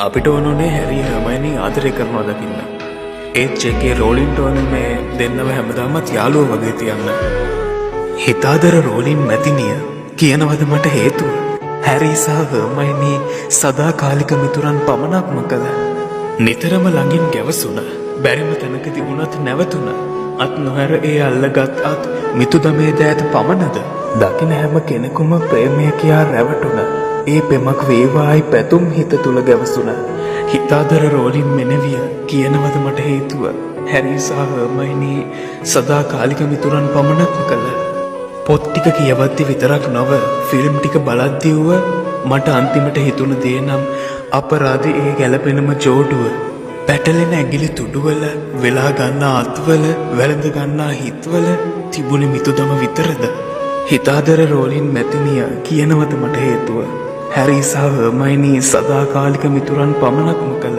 අපිට ඕනුනේ හැරි හර්මයිනි ආදරය කරනවා දකින්න. ඒත් ජේකේ රෝලින්ට ඕනේ මේ දෙන්නම හැමදාමත් යාළුවෝ වගේ තියන්න. හිතාදර රෝලින් මැතිනිය කියනවද මට හේතුව? හැරි සහ හර්මයිනි සදාකාලික මිතුරන් පමණක්ම කළ. නිතරම ළඟින් ගැවසුණ. බැරිම තැනක තිබුණත් නැවතුණ. අත් නොහැර ඒ අල්ලගත් අත් මිතුදමේ දෑත පමණද? දකින හැම කෙනෙකුම ප්‍රේමය කියා රැවටුණ. ඒ පෙමක් වේවායි පැතුම් හිත තුළ ගැවසුණ. හිතාදර රෝලින් මෙනවිය කියනවද මට හේතුව? හැරි සහ හර්මයිනි සදාකාලික මිතුරන් පමණක්ම කළ. පොත් ටික කියවද්දි විතරක් නොව ෆිල්ම් ටික බලද්දී වුව මට අන්තිමට හිතුණ දේ නම් අපරාධ ඒ ගැලපෙනම ජෝඩුව. පැටලෙන ඇගිලි තුඩුවල වෙලා ගන්නා අත්වල වැළඳ ගන්නා හිත්වල තිබුණ මිතුදම විතරද? හිතාදර රෝලින් මැතිනිය කියනවද මට හේතුව? හැරි සහ හර්මයිනි සදාකාලික මිතුරන් පමණක්ම කළ.